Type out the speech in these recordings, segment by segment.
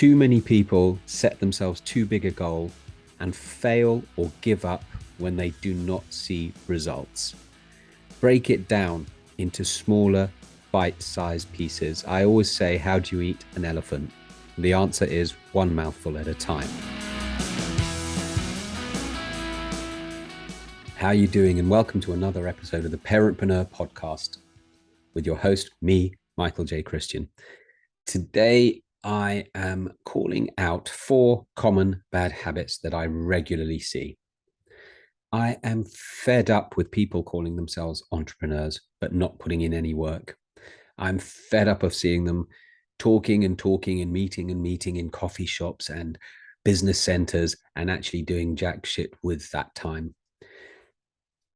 Too many people set themselves too big a goal and fail or give up when they do not see results. Break it down into smaller, bite-sized pieces. I always say, how do you eat an elephant? The answer is one mouthful at a time. How are you doing? And welcome to another episode of the Parentpreneur Podcast with your host, me, Michael J. Christian. Today, I am calling out 4 common bad habits that I regularly see. I am fed up with people calling themselves entrepreneurs, but not putting in any work. I'm fed up of seeing them talking and meeting in coffee shops and business centers and actually doing jack shit with that time.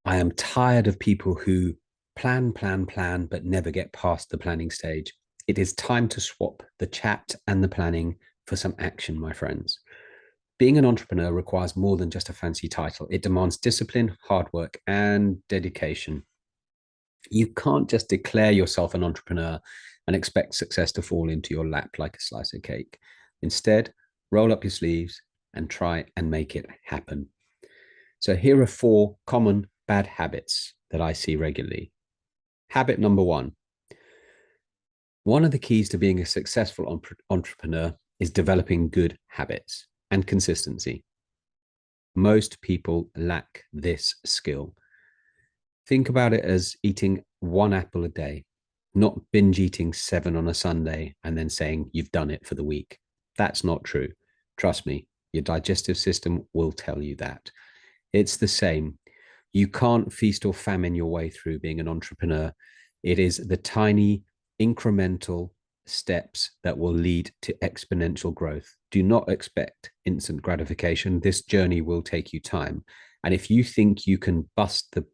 I am tired of people who plan, but never get past the planning stage. It is time to swap the chat and the planning for some action, my friends. Being an entrepreneur requires more than just a fancy title. It demands discipline, hard work, and dedication. You can't just declare yourself an entrepreneur and expect success to fall into your lap like a slice of cake. Instead, roll up your sleeves and try and make it happen. So here are 4 common bad habits that I see regularly. Habit number 1. One of the keys to being a successful entrepreneur is developing good habits and consistency. Most people lack this skill. Think about it as eating 1 apple a day, not binge eating 7 on a Sunday and then saying you've done it for the week. That's not true. Trust me, your digestive system will tell you that. It's the same. You can't feast or famine your way through being an entrepreneur. It is the tiny, incremental steps that will lead to exponential growth. Do not expect instant gratification. This journey will take you time. And if you think you can bust the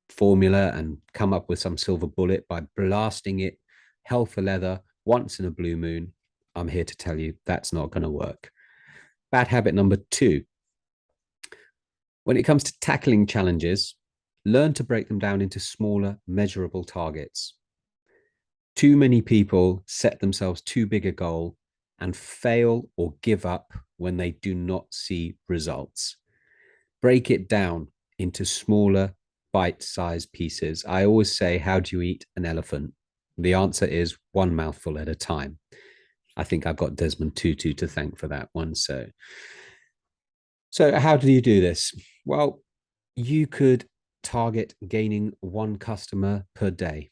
formula and come up with some silver bullet by blasting it hell for leather once in a blue moon, I'm here to tell you that's not going to work. Bad habit number 2. When it comes to tackling challenges, learn to break them down into smaller, measurable targets. Too many people set themselves too big a goal and fail or give up when they do not see results. Break it down into smaller, bite-sized pieces. I always say, how do you eat an elephant? The answer is one mouthful at a time. I think I've got Desmond Tutu to thank for that one. So how do you do this? Well, you could target gaining 1 customer per day.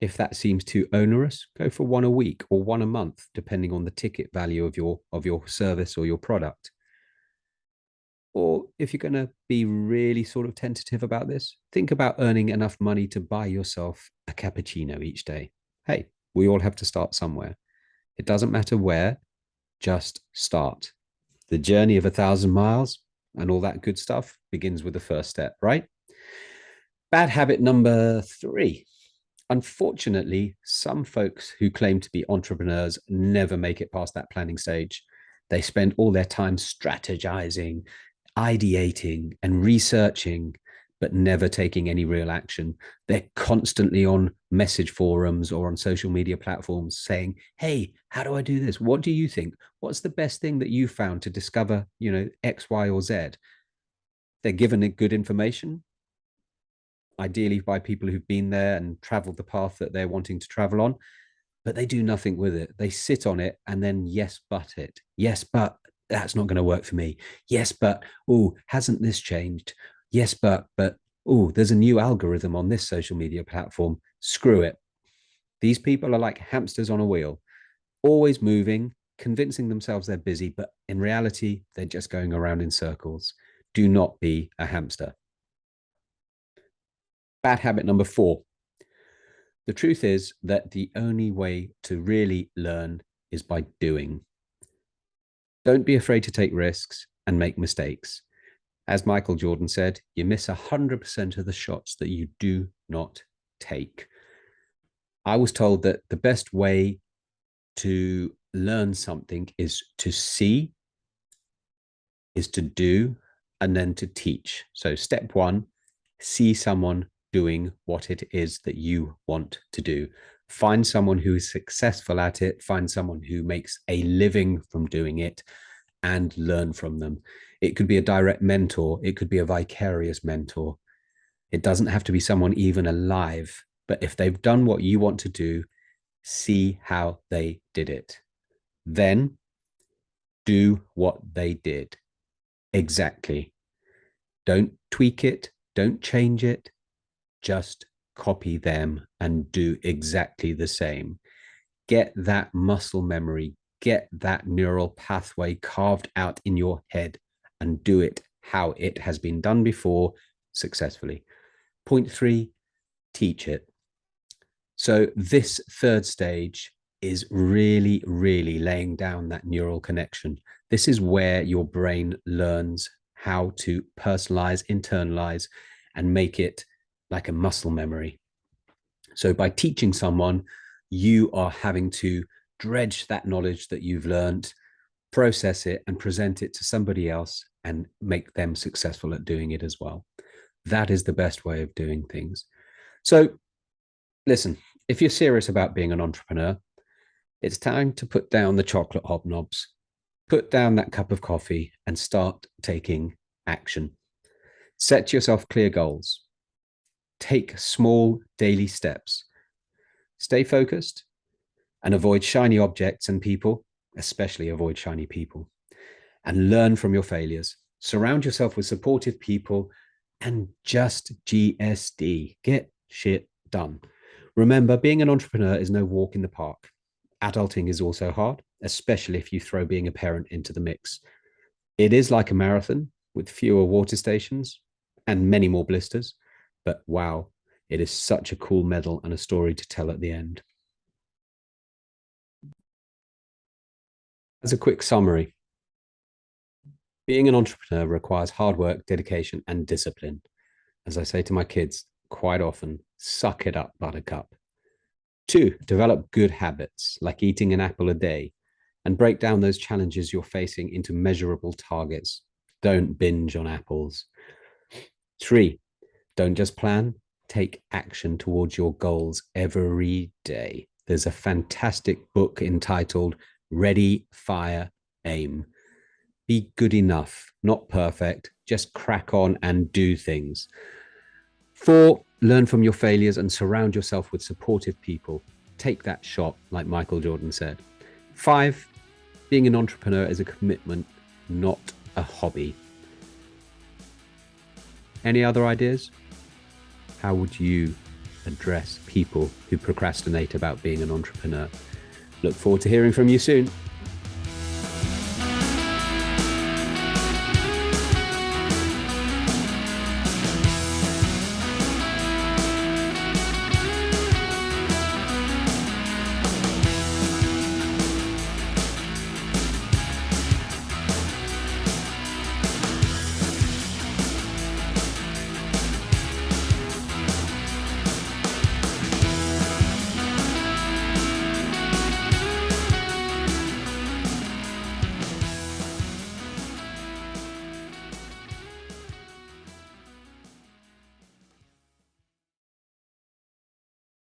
If that seems too onerous, go for 1 a week or 1 a month, depending on the ticket value of your service or your product. Or if you're going to be really sort of tentative about this, think about earning enough money to buy yourself a cappuccino each day. Hey, we all have to start somewhere. It doesn't matter where, just start. The journey of 1,000 miles and all that good stuff begins with the first step, right? Bad habit number 3. Unfortunately, some folks who claim to be entrepreneurs never make it past that planning stage. They spend all their time strategizing, ideating, and researching, but never taking any real action. They're constantly on message forums or on social media platforms saying, hey, how do I do this? What do you think? What's the best thing that you found to discover, X, Y, or Z? They're given good information, ideally by people who've been there and traveled the path that they're wanting to travel on, but they do nothing with it. They sit on it and then yes, but it. Yes, but that's not going to work for me. Yes, but, oh, hasn't this changed? Yes, but, oh, there's a new algorithm on this social media platform. Screw it. These people are like hamsters on a wheel, always moving, convincing themselves they're busy, but in reality, they're just going around in circles. Do not be a hamster. Bad habit number 4. The truth is that the only way to really learn is by doing. Don't be afraid to take risks and make mistakes. As Michael Jordan said, you miss 100% of the shots that you do not take. I was told that the best way to learn something is to see, is to do, and then to teach. So step 1, see someone doing what it is that you want to do. Find someone who is successful at it, find someone who makes a living from doing it, and learn from them. It could be a direct mentor, it could be a vicarious mentor. It doesn't have to be someone even alive, but if they've done what you want to do, see how they did it. Then do what they did. Exactly. Don't tweak it, don't change it, just copy them and do exactly the same. Get that muscle memory, get that neural pathway carved out in your head and do it how it has been done before successfully. Point 3, teach it. So this third stage is really, really laying down that neural connection. This is where your brain learns how to personalize, internalize, and make it like a muscle memory. So by teaching someone, you are having to dredge that knowledge that you've learned, process it, and present it to somebody else and make them successful at doing it as well. That is the best way of doing things. So listen, if you're serious about being an entrepreneur, it's time to put down the chocolate hobnobs, put down that cup of coffee, and start taking action. Set yourself clear goals. Take small daily steps. Stay focused and avoid shiny objects and people, especially avoid shiny people, and learn from your failures. Surround yourself with supportive people and just GSD. Get shit done. Remember, being an entrepreneur is no walk in the park. Adulting is also hard, especially if you throw being a parent into the mix. It is like a marathon with fewer water stations and many more blisters, but wow, it is such a cool medal and a story to tell at the end. As a quick summary, being an entrepreneur requires hard work, dedication, and discipline. As I say to my kids quite often, suck it up, buttercup. 2, develop good habits like eating an apple a day and break down those challenges you're facing into measurable targets. Don't binge on apples. 3, don't just plan, take action towards your goals every day. There's a fantastic book entitled Ready, Fire, Aim. Be good enough, not perfect, just crack on and do things. 4, learn from your failures and surround yourself with supportive people. Take that shot, like Michael Jordan said. 5, being an entrepreneur is a commitment, not a hobby. Any other ideas? How would you address people who procrastinate about being an entrepreneur? Look forward to hearing from you soon.